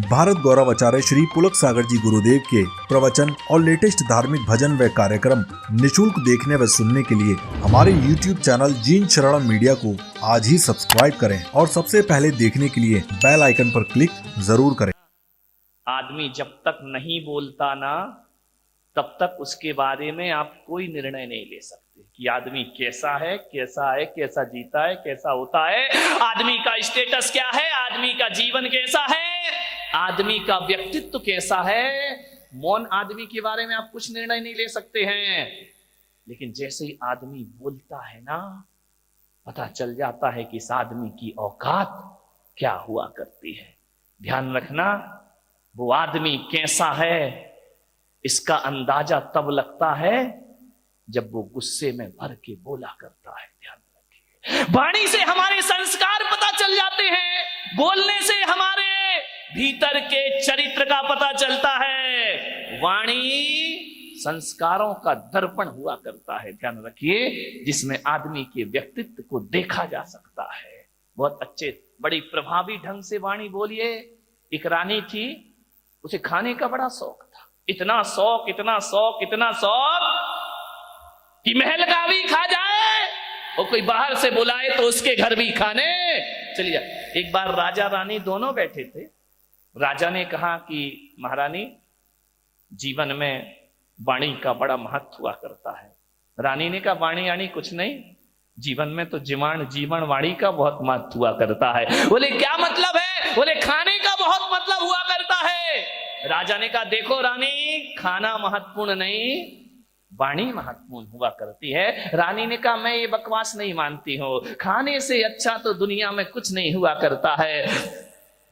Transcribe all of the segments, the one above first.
भारत गौरव आचार्य श्री पुलक सागर जी गुरुदेव के प्रवचन और लेटेस्ट धार्मिक भजन व कार्यक्रम निशुल्क देखने व सुनने के लिए हमारे YouTube चैनल जीन शरणम मीडिया को आज ही सब्सक्राइब करें और सबसे पहले देखने के लिए बेल आइकन पर क्लिक जरूर करें। आदमी जब तक नहीं बोलता ना तब तक उसके बारे में आप कोई निर्णय नहीं ले सकते कि आदमी कैसा है, कैसा जीता है, कैसा होता है, आदमी का स्टेटस क्या है, आदमी का जीवन कैसा है, आदमी का व्यक्तित्व कैसा है। मौन आदमी के बारे में आप कुछ निर्णय नहीं ले सकते हैं, लेकिन जैसे ही आदमी बोलता है ना पता चल जाता है कि इस आदमी की औकात क्या हुआ करती है। ध्यान रखना, वो आदमी कैसा है इसका अंदाजा तब लगता है जब वो गुस्से में भर के बोला करता है। ध्यान रखिए, वाणी से हमारे संस्कार पता चल जाते हैं, बोलने से हमारे भीतर के चरित्र का पता चलता है। वाणी संस्कारों का दर्पण हुआ करता है। ध्यान रखिए, जिसमें आदमी के व्यक्तित्व को देखा जा सकता है। बहुत अच्छे बड़ी प्रभावी ढंग से वाणी बोलिए। एक रानी थी, उसे खाने का बड़ा शौक था, इतना शौक कि महल का भी खा जाए और कोई बाहर से बुलाए तो उसके घर भी खाने चली जाए। एक बार राजा रानी दोनों बैठे थे। राजा ने कहा कि महारानी, जीवन में वाणी का बड़ा महत्व हुआ करता है। रानी ने कहा, वाणी यानी कुछ नहीं, जीवन में तो जीवन वाणी का बहुत महत्व हुआ करता है। बोले क्या मतलब है? बोले खाने का बहुत मतलब हुआ करता है। राजा ने कहा, देखो रानी, खाना महत्वपूर्ण नहीं, वाणी महत्वपूर्ण हुआ करती है। रानी ने कहा, मैं ये बकवास नहीं मानती हूं, खाने से अच्छा तो दुनिया में कुछ नहीं हुआ करता है।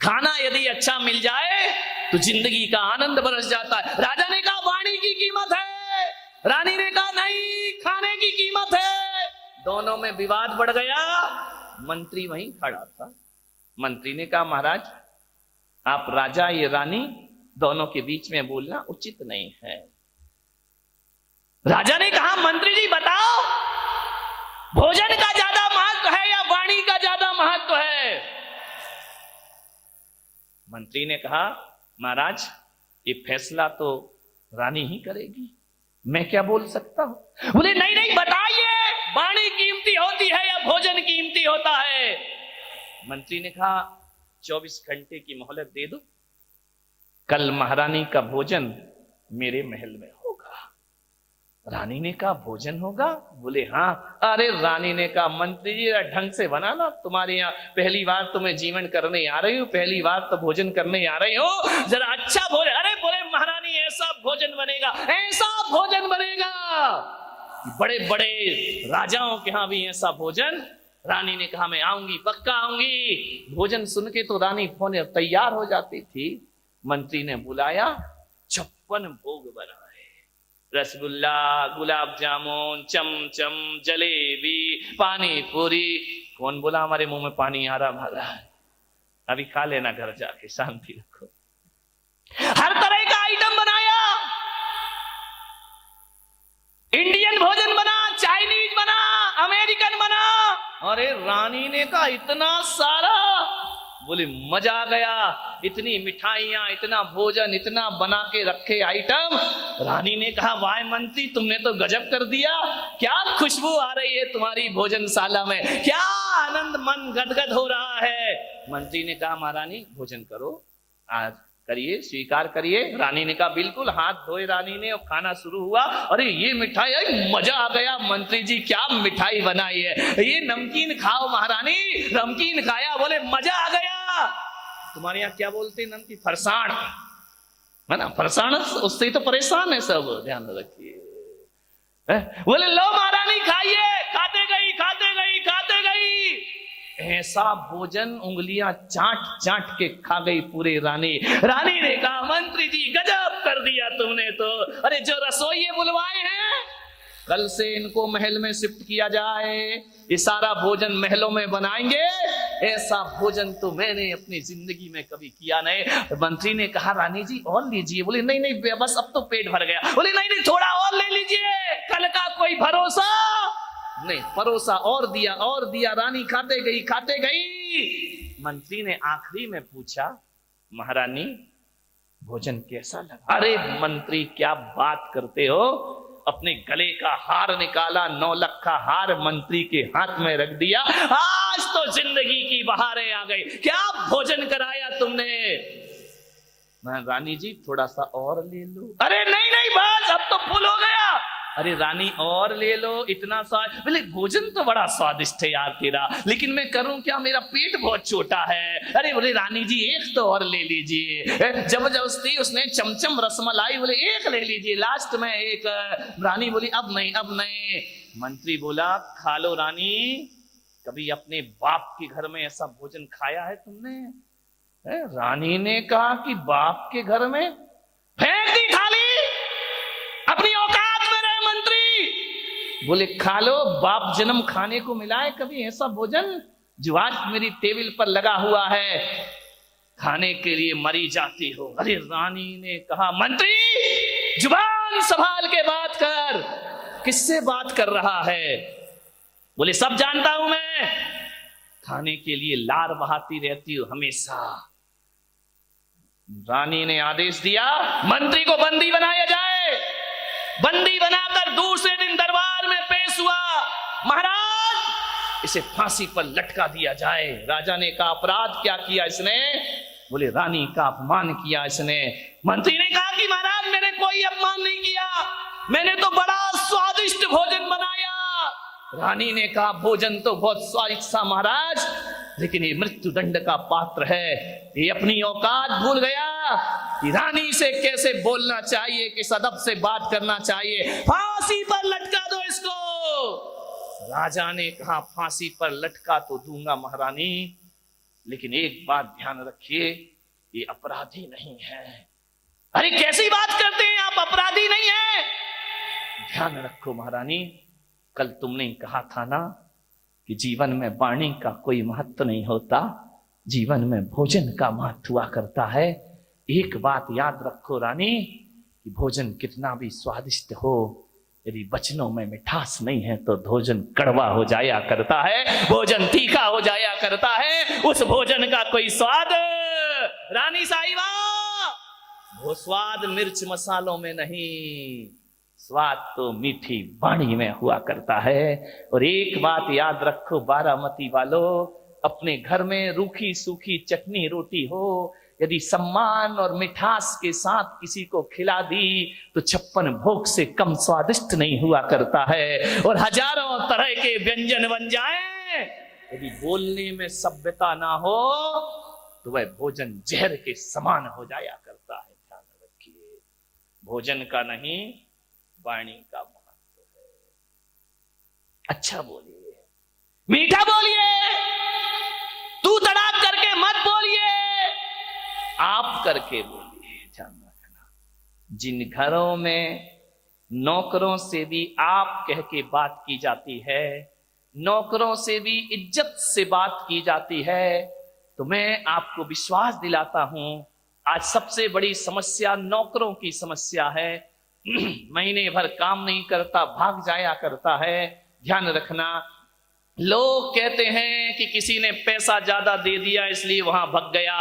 खाना यदि अच्छा मिल जाए तो जिंदगी का आनंद बरस जाता है। राजा ने कहा, वाणी की कीमत है। रानी ने कहा, नहीं, खाने की कीमत है। दोनों में विवाद बढ़ गया। मंत्री वहीं खड़ा था। मंत्री ने कहा, महाराज, आप राजा, ये रानी, दोनों के बीच में बोलना उचित नहीं है। राजा ने कहा, मंत्री जी बताओ, भोजन का ज्यादा महत्व है या वाणी का ज्यादा महत्व है? मंत्री ने कहा, महाराज, ये फैसला तो रानी ही करेगी, मैं क्या बोल सकता हूं। बोले नहीं नहीं, बताइए, वाणी कीमती होती है या भोजन कीमती होता है? मंत्री ने कहा, 24 घंटे की मोहलत दे दो, कल महारानी का भोजन मेरे महल में होगा। रानी ने कहा, भोजन होगा? बोले हाँ। अरे रानी ने कहा, मंत्री जी ढंग से बना ना, तुम्हारे यहाँ पहली बार तो मैं जीवन करने आ रही हूँ, पहली बार तो भोजन करने आ रही हूँ, जरा अच्छा भोजन। अरे बोले महारानी, ऐसा भोजन बनेगा, ऐसा भोजन बनेगा, बड़े बड़े राजाओं के यहाँ भी ऐसा भोजन। रानी ने कहा, मैं आऊंगी, पक्का आऊंगी। भोजन सुन के तो रानी होने तैयार हो जाती थी। मंत्री ने बुलाया, 56 भोग बनाए, रसगुल्ला, गुलाब जामुन, चमचम, जलेबी, पानी पूरी। कौन बोला हमारे मुंह में पानी आ रहा भागा? अभी खा लेना घर जाके, शांति रखो। हर तरह का आइटम बनाया, इंडियन भोजन बना, चाइनीज बना, अमेरिकन बना। अरे रानी ने कहा, इतना सारा? बोले मजा आ गया, इतनी मिठाइयां, इतना भोजन, इतना बना के रखे आइटम। रानी ने कहा, वाह मंत्री, तुमने तो गजब कर दिया, क्या खुशबू आ रही है तुम्हारी भोजनशाला में, क्या आनंद, मन गदगद हो रहा है। मंत्री ने कहा, महारानी भोजन करो, आज करिए, स्वीकार करिए। रानी ने कहा, बिल्कुल। हाथ धोए रानी ने और खाना शुरू हुआ। अरे ये मिठाई, मजा आ गया मंत्री जी, क्या मिठाई बनाई है, ये नमकीन खाओ महारानी। नमकीन खाया, बोले मजा आ गया। तुम्हारे यहाँ क्या बोलते हैं? नमकीन, फरसाण है ना, फरसाण, उससे ही तो परेशान है सब, ध्यान रखिए। बोले लो महारानी खाइए, खाते गई, खाते गई, खाते गई। ऐसा भोजन उंगलियां चाट चाट के खा गई पूरे रानी। रानी ने कहा, मंत्री जी गजब कर दिया तुमने तो। अरे जो रसोइये बुलवाए हैं, कल से इनको महल में शिफ्ट किया जाए, ये सारा भोजन महलों में बनाएंगे। ऐसा भोजन तो मैंने अपनी जिंदगी में कभी किया नहीं। मंत्री ने कहा, रानी जी और लीजिए। बोले नहीं नहीं, बस अब तो पेट भर गया। बोले नहीं नहीं, थोड़ा और ले लीजिए, कल का कोई भरोसा नहीं। परोसा और दिया। रानी खाते गई, खाते गई। मंत्री ने आखिरी में पूछा, महारानी भोजन कैसा लगा? अरे मंत्री क्या बात करते हो, अपने गले का हार निकाला, 9 लाख का हार मंत्री के हाथ में रख दिया, आज तो जिंदगी की बहारें आ गई, क्या भोजन कराया तुमने? मैं रानी जी थोड़ा सा और ले लो। अरे नहीं नहीं बस अब तो फुल हो गया। अरे रानी और ले लो, इतना स्वाद, बोले भोजन तो बड़ा स्वादिष्ट है यार तेरा, लेकिन मैं करूं क्या, मेरा पेट बहुत छोटा है। अरे बोले रानी जी एक तो और ले लीजिए। जबरदस्ती उसने चमचम रसमलाई, बोले एक ले लीजिए, लास्ट में एक। रानी बोली अब नहीं अब नहीं। मंत्री बोला खा लो रानी, कभी अपने बाप के घर में ऐसा भोजन खाया है तुमने? रानी ने कहा कि बाप के घर में, फेंक दी थाली, अपनी औकात में रहे मंत्री। बोले खा लो, बाप जन्म खाने को मिला है कभी ऐसा भोजन जो आज मेरी टेबल पर लगा हुआ है, खाने के लिए मरी जाती हो। अरे रानी ने कहा मंत्री जुबान संभाल के बात कर, किससे बात कर रहा है? बोले सब जानता हूं मैं, खाने के लिए लार बहाती रहती हूं हमेशा। रानी ने आदेश दिया मंत्री को बंदी बनाया जाए। बंदी बनाकर दूसरे दिन दरबार में पेश हुआ। महाराज इसे फांसी पर लटका दिया जाए। राजा ने कहा अपराध क्या किया इसने? बोले रानी का अपमान किया इसने। मंत्री ने कहा कि महाराज मैंने कोई अपमान नहीं किया, मैंने तो बड़ा स्वादिष्ट भोजन बनाया। रानी ने कहा भोजन तो बहुत स्वादिष्ट था महाराज, लेकिन ये मृत्यु दंड का पात्र है, ये अपनी औकात भूल गया कि रानी से कैसे बोलना चाहिए, किस अदब से बात करना चाहिए। फांसी पर लटका दो इसको। राजा ने कहा फांसी पर लटका तो दूंगा महारानी, लेकिन एक बात ध्यान रखिए, ये अपराधी नहीं है। अरे कैसी बात करते हैं आप, अपराधी नहीं है? ध्यान रखो महारानी, कल तुमने कहा था ना कि जीवन में वाणी का कोई महत्व नहीं होता, जीवन में भोजन का महत्व हुआ करता है। एक बात याद रखो रानी कि भोजन कितना भी स्वादिष्ट हो, यदि वचनों में मिठास नहीं है तो भोजन कड़वा हो जाया करता है, भोजन तीखा हो जाया करता है, उस भोजन का कोई स्वाद। रानी साहिबा वो स्वाद मिर्च मसालों में नहीं, स्वाद तो मीठी वाणी में हुआ करता है। और एक बात याद रखो बारामती वालों, अपने घर में रूखी सूखी चटनी रोटी हो, यदि सम्मान और मिठास के साथ किसी को खिला दी तो 56 भोग से कम स्वादिष्ट नहीं हुआ करता है। और हजारों तरह के व्यंजन बन जाएं, यदि बोलने में सभ्यता ना हो तो वह भोजन जहर के समान हो जाया करता है। ध्यान रखिए, भोजन का नहीं वाणी का महत्व है। अच्छा बोलिए, मीठा बोलिए, तू तड़ाक करके मत बोलिए, आप करके बोलिए। ध्यान रखना, जिन घरों में नौकरों से भी आप कह के बात की जाती है, नौकरों से भी इज्जत से बात की जाती है, तो मैं आपको विश्वास दिलाता हूं आज सबसे बड़ी समस्या नौकरों की समस्या है। महीने भर काम नहीं करता, भाग जाया करता है। ध्यान रखना, लोग कहते हैं कि किसी ने पैसा ज्यादा दे दिया इसलिए वहां भाग गया,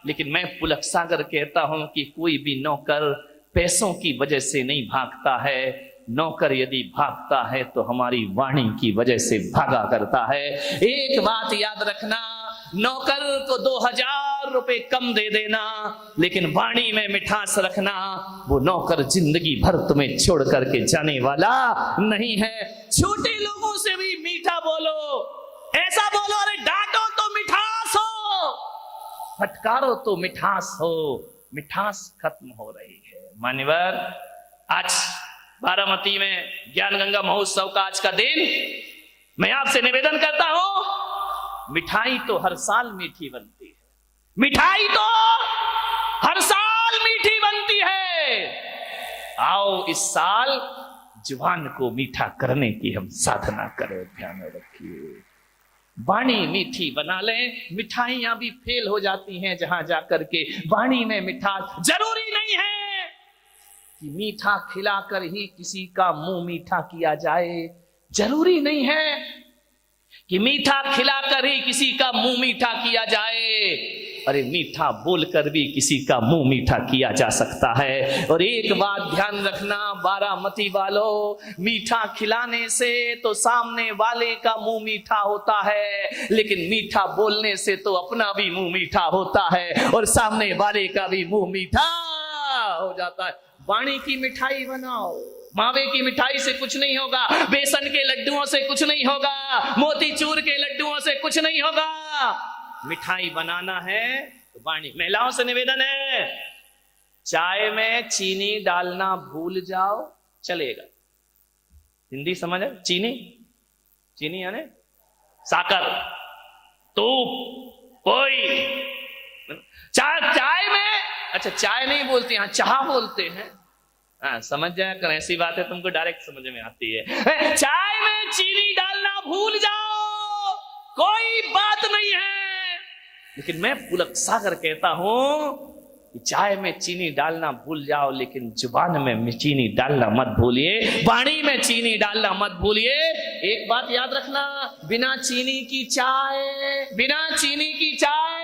लेकिन मैं पुलक सागर कहता हूं कि कोई भी नौकर पैसों की वजह से नहीं भागता है। नौकर यदि भागता है तो हमारी वाणी की वजह से भागा करता है। एक बात याद रखना, नौकर को 2000 रुपए कम दे देना, लेकिन वाणी में मिठास रखना, वो नौकर जिंदगी भर तुम्हें छोड़ करके जाने वाला नहीं है। छोटे लोगों से भी मीठा बोलो, ऐसा बोलो अरे डांटो तो मिठास हो, फटकारो तो मिठास हो। मिठास खत्म हो रही है। मान्यवर, आज बारामती में ज्ञान गंगा महोत्सव का आज का दिन, मैं आपसे निवेदन करता हूं, मिठाई तो हर साल मीठी बनती है, मिठाई तो हर साल मीठी बनती है। आओ इस साल जुबान को मीठा करने की हम साधना करें। ध्यान रखिए, वाणी मीठी बना लें। मिठाइयां भी फेल हो जाती हैं जहां जाकर के। वाणी में मिठास, जरूरी नहीं है कि मीठा खिलाकर ही किसी का मुंह मीठा किया जाए, जरूरी नहीं है कि मीठा खिलाकर ही किसी का मुंह मीठा किया जाए। अरे मीठा बोलकर भी किसी का मुंह मीठा किया जा सकता है। और एक बात ध्यान रखना बारामती वालों, मीठा खिलाने से तो सामने वाले का मुंह मीठा होता है, लेकिन मीठा बोलने से तो अपना भी मुंह मीठा होता है और सामने वाले का भी मुंह मीठा हो जाता है। वाणी की मिठाई बनाओ, मावे की मिठाई से कुछ नहीं होगा, बेसन के लड्डुओं से कुछ नहीं होगा, मोतीचूर के लड्डुओं से कुछ नहीं होगा। मिठाई बनाना है तो वाणी। महिलाओं से निवेदन है, चाय में चीनी डालना भूल जाओ चलेगा। हिंदी समझ है? चीनी, चीनी यानी साकर, तूप, कोई चाय में, अच्छा चाय नहीं बोलते हैं, चाह बोलते हैं। हाँ समझ जाया कर, ऐसी बात है तुमको डायरेक्ट समझ में आती है। चाय में चीनी डालना भूल जाओ कोई बात नहीं है, लेकिन मैं पुलक सागर कहता हूं कि चाय में चीनी डालना भूल जाओ, लेकिन जुबान में चीनी डालना मत भूलिए, वाणी में चीनी डालना मत भूलिए। एक बात याद रखना, बिना चीनी की चाय, बिना चीनी की चाय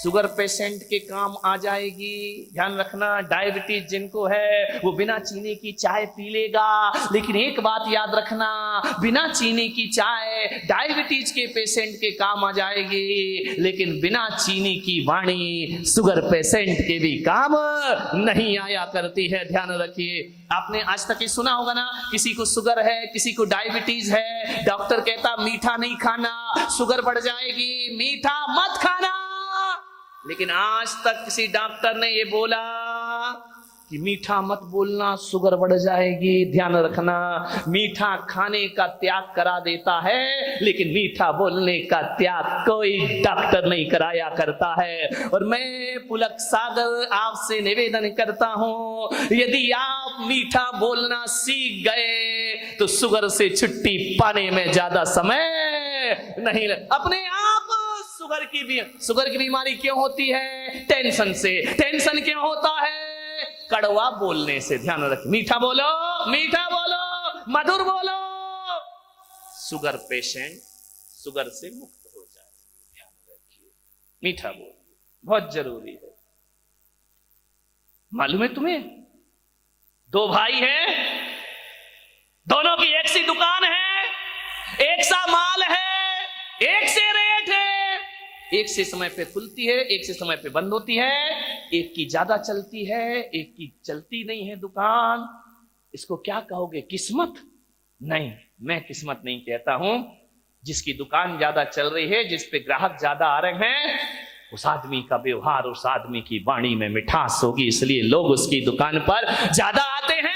शुगर पेशेंट के काम आ जाएगी। ध्यान रखना, डायबिटीज जिनको है वो बिना चीनी की चाय पी लेगा, लेकिन एक बात याद रखना, बिना चीनी की चाय डायबिटीज के पेशेंट के काम आ जाएगी, लेकिन बिना चीनी की वाणी शुगर पेशेंट के भी काम नहीं आया करती है। ध्यान रखिए। आपने आज तक ये सुना होगा ना, किसी को शुगर है, किसी को डायबिटीज है, डॉक्टर कहता मीठा नहीं खाना, शुगर बढ़ जाएगी, मीठा मत खाना। लेकिन आज तक किसी डॉक्टर ने ये बोला कि मीठा मत बोलना, शुगर बढ़ जाएगी। ध्यान रखना, मीठा खाने का त्याग करा देता है, लेकिन मीठा बोलने का त्याग कोई डॉक्टर नहीं कराया करता है। और मैं पुलक सागर आपसे निवेदन करता हूं, यदि आप मीठा बोलना सीख गए तो शुगर से छुट्टी पाने में ज्यादा समय नहीं अपने आप। शुगर की बीमारी क्यों होती है? टेंशन से। टेंशन क्यों होता है? कड़वा बोलने से। ध्यान रखिए, मीठा बोलो, मीठा बोलो, मधुर बोलो, शुगर पेशेंट शुगर से मुक्त हो जाए। ध्यान रखिए, मीठा बोलिए, बहुत जरूरी है। मालूम है तुम्हें, दो भाई हैं, दोनों की एक सी दुकान है, एक सा माल है, एक से रेट है, एक से समय पे खुलती है, एक से समय पे बंद होती है, एक की ज्यादा चलती है, एक की चलती नहीं है दुकान। इसको क्या कहोगे? किस्मत? नहीं, मैं किस्मत नहीं कहता हूं। जिसकी दुकान ज्यादा चल रही है, जिस पे ग्राहक ज्यादा आ रहे हैं, उस आदमी का व्यवहार, उस आदमी की वाणी में मिठास होगी, इसलिए लोग उसकी दुकान पर ज्यादा आते हैं।